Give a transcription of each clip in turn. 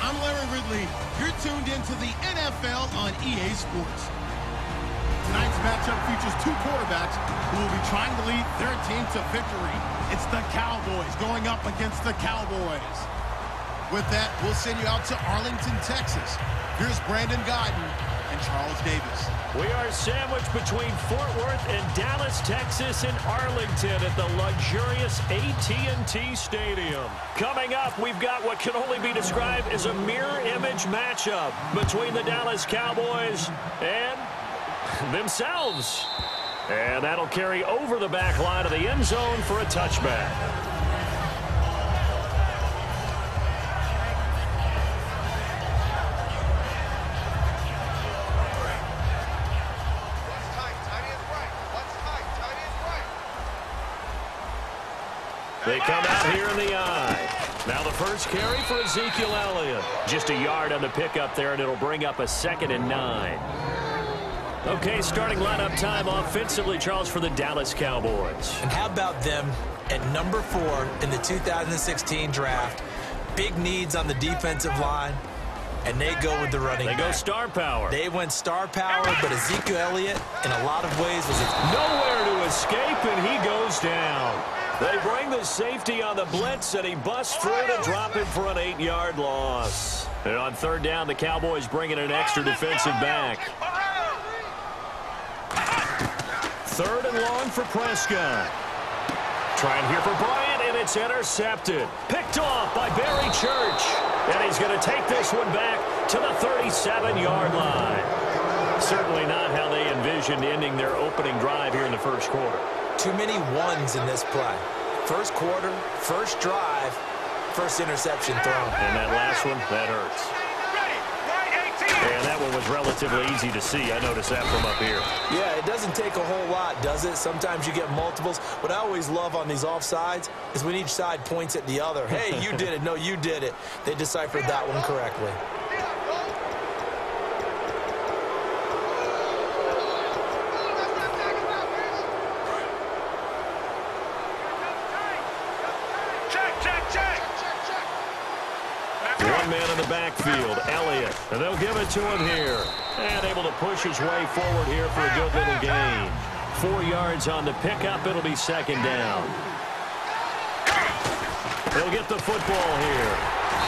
I'm Larry Ridley. You're tuned into the NFL on EA Sports. Tonight's matchup features two quarterbacks who will be trying to lead their team to victory. It's the Cowboys going up against the Cowboys. With that, we'll send you out to Arlington, Texas. Here's Brandon Godden and Charles Davis. We are sandwiched between Fort Worth and Dallas, Texas, and Arlington at the luxurious AT&T Stadium. Coming up, we've got what can only be described as a mirror image matchup between the Dallas Cowboys and themselves. And that'll carry over the back line of the end zone for a touchback. They come out here in the eye. Now the first carry for Ezekiel Elliott. Just a yard on the pickup there, and it'll bring up a 2nd and 9. Okay, starting lineup time offensively, Charles, for the Dallas Cowboys. And how about them at number 4 in the 2016 draft? Big needs on the defensive line, and they go with the running back. They go star power. They went star power, but Ezekiel Elliott, in a lot of ways, was nowhere to escape, and he goes down. They bring the safety on the blitz, and he busts through to drop him for an 8-yard loss. And on 3rd down, the Cowboys bring in an extra defensive back. 3rd and long for Prescott. Trying here for Bryant, and it's intercepted. Picked off by Barry Church. And he's going to take this one back to the 37-yard line. Certainly not how they envisioned ending their opening drive here in the first quarter. Too many ones in this play. First quarter, first drive, first interception thrown. And that last one, that hurts. And that one was relatively easy to see. I noticed that from up here. Yeah, it doesn't take a whole lot, does it? Sometimes you get multiples. What I always love on these offsides is when each side points at the other. Hey, you did it. No, you did it. They deciphered that one correctly. One man in the backfield, Elliott, and they'll give it to him here. And able to push his way forward here for a good little gain. 4 yards on the pickup. It'll be 2nd down. He'll get the football here.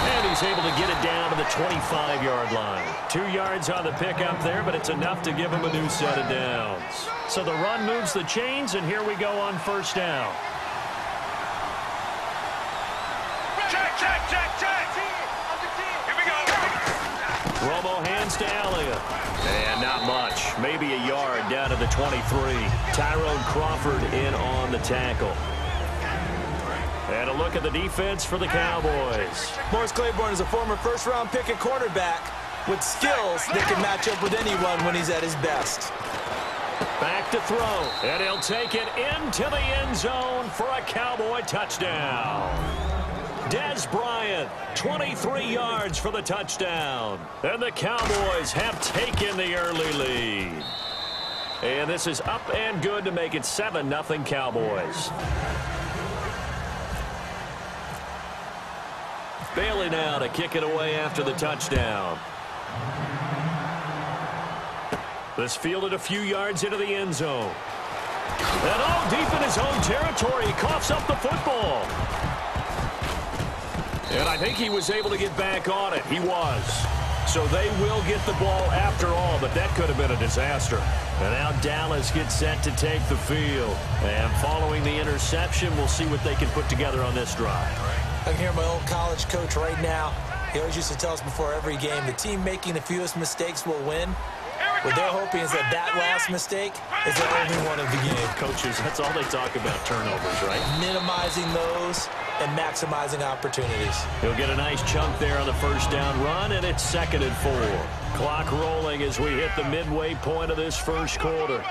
And he's able to get it down to the 25-yard line. 2 yards on the pickup there, but it's enough to give him a new set of downs. So the run moves the chains, and here we go on 1st down. Romo hands to Elliott. And not much. Maybe a yard down to the 23. Tyrone Crawford in on the tackle. And a look at the defense for the Cowboys. Morris Claiborne is a former first-round pick at quarterback with skills that can match up with anyone when he's at his best. Back to throw. And he'll take it into the end zone for a Cowboy touchdown. Dez Bryant, 23 yards for the touchdown. And the Cowboys have taken the early lead. And this is up and good to make it 7-0 Cowboys. Bailey now to kick it away after the touchdown. This fielded a few yards into the end zone. And oh, deep in his own territory, he coughs up the football. And I think he was able to get back on it. He was. So they will get the ball after all, but that could have been a disaster. And now Dallas gets set to take the field. And following the interception, we'll see what they can put together on this drive. I can hear my old college coach right now. He always used to tell us before every game, the team making the fewest mistakes will win. What they're hoping is that last mistake is the only one of the game. Coaches, that's all they talk about, turnovers, right? Minimizing those and maximizing opportunities. He'll get a nice chunk there on the first down run, and it's 2nd and 4. Clock rolling as we hit the midway point of this first quarter.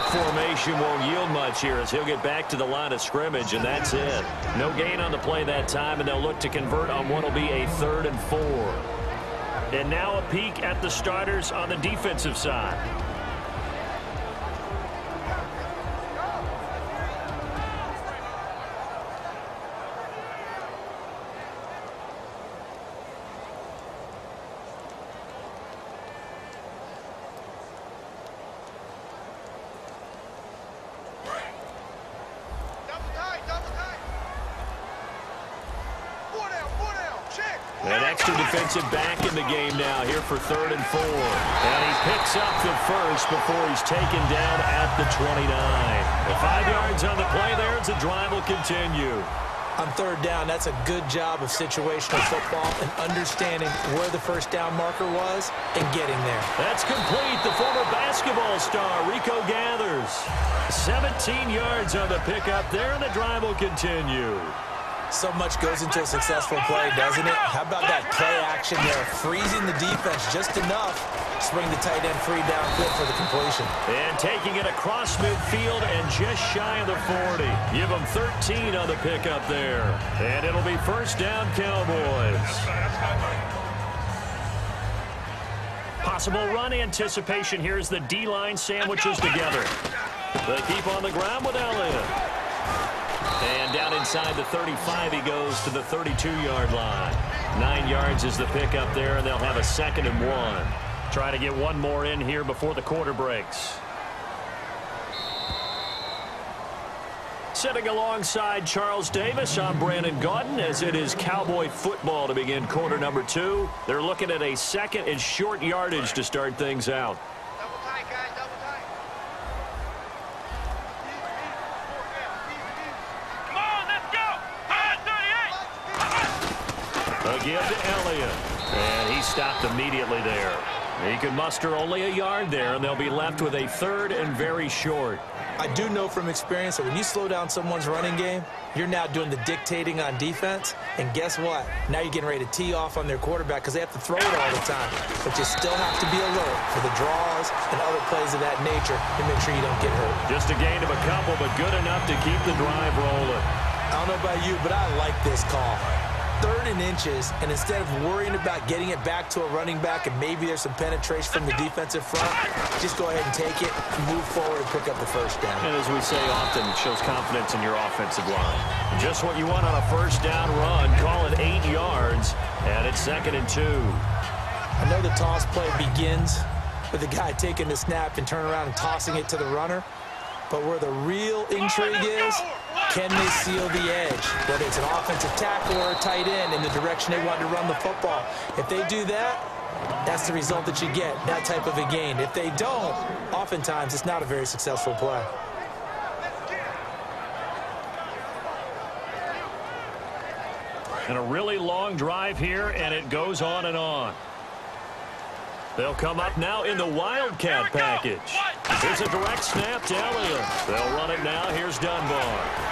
Formation won't yield much here as he'll get back to the line of scrimmage, and that's it. No gain on the play that time, and they'll look to convert on what will be a 3rd and 4. And now a peek at the starters on the defensive side. An extra defensive back in the game now here for 3rd and 4. And he picks up the first before he's taken down at the 29. The 5 yards on the play there as the drive will continue. On 3rd down, that's a good job of situational football and understanding where the first down marker was and getting there. That's complete. The former basketball star, Rico Gathers. 17 yards on the pickup there, and the drive will continue. So much goes into a successful play, doesn't it? How about that play action there? Freezing the defense just enough to bring the tight end free downfield for the completion. And taking it across midfield and just shy of the 40. Give them 13 on the pickup there. And it'll be first down, Cowboys. Possible run anticipation here as the D-line sandwiches together. They keep on the ground with Elliott. And down inside the 35, he goes to the 32-yard line. 9 yards is the pickup there, and they'll have a 2nd and 1. Try to get one more in here before the quarter breaks. Sitting alongside Charles Davis, I'm Brandon Gaudin, as it is Cowboy football to begin quarter number 2. They're looking at a 2nd and short yardage to start things out. Double tight, guys, double tight. Come on, let's go. 38. A give to Elliott. And he stopped immediately there. He could muster only a yard there, and they'll be left with a 3rd and very short. I do know from experience that when you slow down someone's running game, you're now doing the dictating on defense. And guess what? Now you're getting ready to tee off on their quarterback because they have to throw it all the time. But you still have to be alert for the draws and other plays of that nature to make sure you don't get hurt. Just a gain of a couple, but good enough to keep the drive rolling. I don't know about you, but I like this call. 3rd and inches, and instead of worrying about getting it back to a running back and maybe there's some penetration from the defensive front, just go ahead and take it, move forward, and pick up the first down. And as we say often, it shows confidence in your offensive line. Just what you want on a first down run. Call it 8 yards, and it's 2nd and 2. I know the toss play begins with the guy taking the snap and turning around and tossing it to the runner, but where the real intrigue is, can they seal the edge, whether it's an offensive tackle or a tight end in the direction they want to run the football. If they do that, that's the result that you get, that type of a gain. If they don't, oftentimes it's not a very successful play. And a really long drive here, and it goes on and on. They'll come up now in the Wildcat package. Here's a direct snap to Elliott. They'll run it now. Here's Dunbar.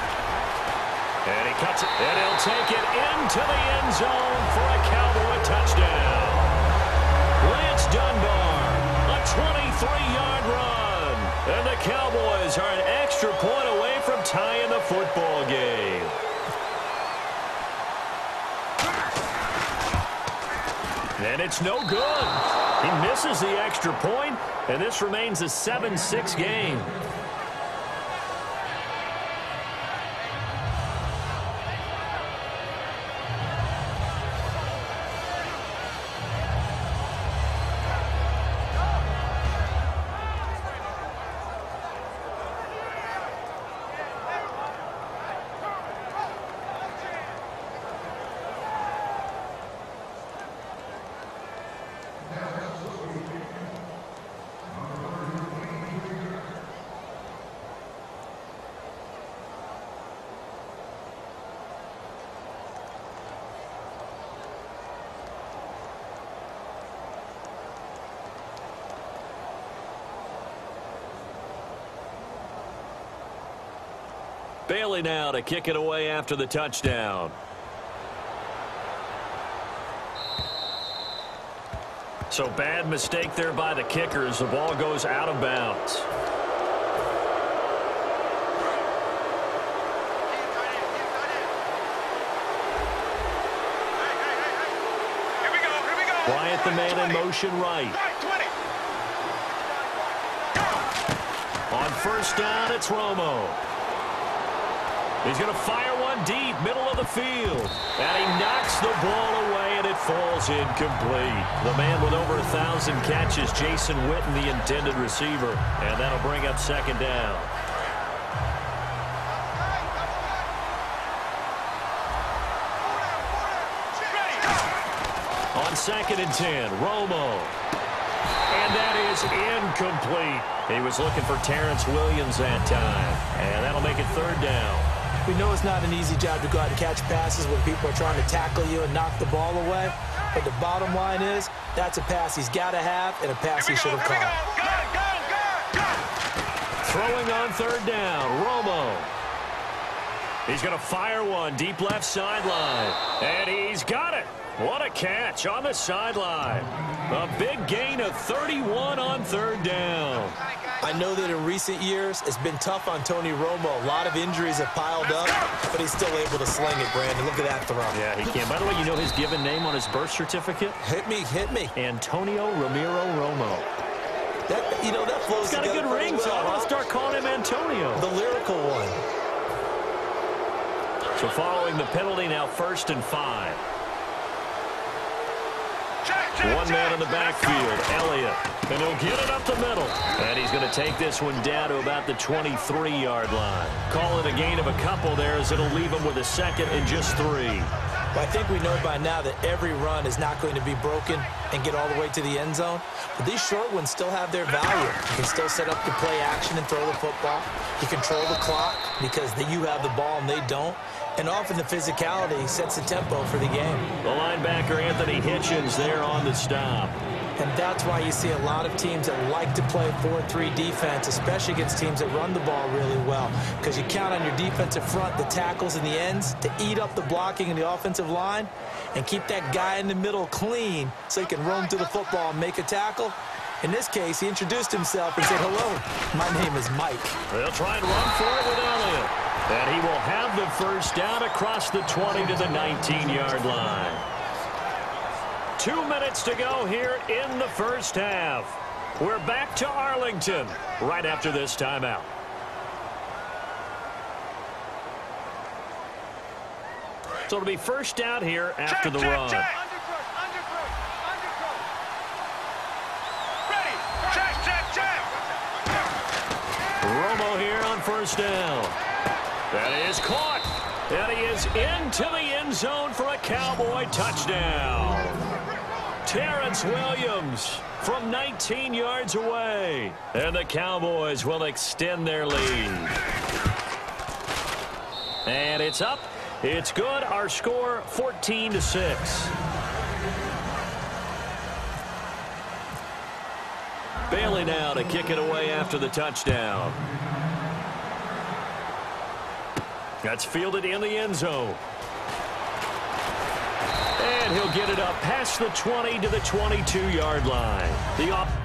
And he cuts it, and he'll take it into the end zone for a Cowboy touchdown. Lance Dunbar, a 23-yard run. And the Cowboys are an extra point away from tying the football game. And it's no good. He misses the extra point, and this remains a 7-6 game. Bailey now to kick it away after the touchdown. So bad mistake there by the kickers. The ball goes out of bounds. Wyatt the man in motion right. On first down, it's Romo. He's going to fire one deep, middle of the field. And he knocks the ball away, and it falls incomplete. The man with over 1,000 catches, Jason Witten, the intended receiver. And that'll bring up second down. On 2nd and 10, Romo. And that is incomplete. He was looking for Terrence Williams that time. And that'll make it 3rd down. We know it's not an easy job to go out and catch passes when people are trying to tackle you and knock the ball away. But the bottom line is, that's a pass he's got to have and a pass he should have caught. Throwing on 3rd down, Romo. He's going to fire one deep left sideline. And he's got it. What a catch on the sideline. A big gain of 31 on 3rd down. I know that in recent years, it's been tough on Tony Romo. A lot of injuries have piled up, but he's still able to sling it, Brandon. Look at that throw. Yeah, he can. By the way, you know his given name on his birth certificate? Hit me. Antonio Ramiro Romo. That flows together. He's got a good ring, well, so I'm going to start calling him Antonio. The lyrical one. So following the penalty, now 1st and 5. One man in the backfield, Elliott. And he'll get it up the middle. And he's going to take this one down to about the 23-yard line. Call it a gain of a couple there, as it'll leave him with a 2nd and just 3. Well, I think we know by now that every run is not going to be broken and get all the way to the end zone. But these short ones still have their value. You can still set up the play action and throw the football. You control the clock because you have the ball and they don't. And often the physicality sets the tempo for the game. The linebacker, Anthony Hitchens, there on the stop. And that's why you see a lot of teams that like to play 4-3 defense, especially against teams that run the ball really well. Because you count on your defensive front, the tackles and the ends, to eat up the blocking in the offensive line and keep that guy in the middle clean so he can roam through the football and make a tackle. In this case, he introduced himself and said, "Hello, my name is Mike." They'll try and run for it with Elliott. And he will have the first down across the 20 to the 19-yard line. 2 minutes to go here in the first half. We're back to Arlington right after this timeout. So it'll be first down here after the run. Romo here on first down. That is caught. And he is into the end zone for a Cowboy touchdown. Terrence Williams from 19 yards away. And the Cowboys will extend their lead. And it's up. It's good. Our score, 14-6. Bailey now to kick it away after the touchdown. That's fielded in the end zone. And he'll get it up past the 20 to the 22-yard line. The offense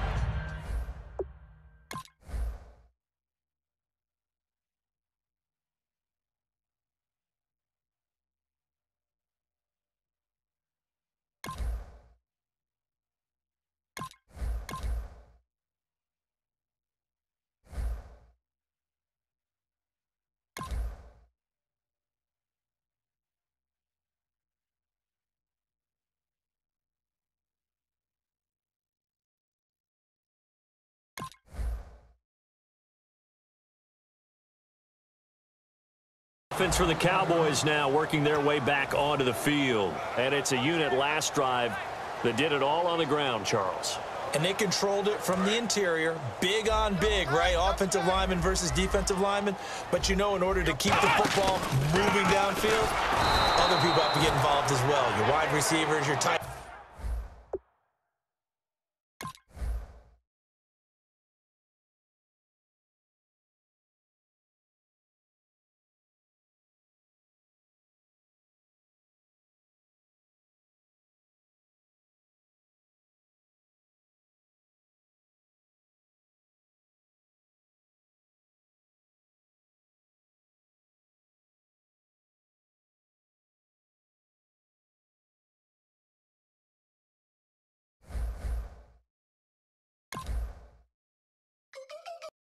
for the Cowboys now working their way back onto the field. And it's a unit last drive that did it all on the ground, Charles. And they controlled it from the interior, big on big, right? Offensive lineman versus defensive lineman. But you know, in order to keep the football moving downfield, other people have to get involved as well. Your wide receivers, your tight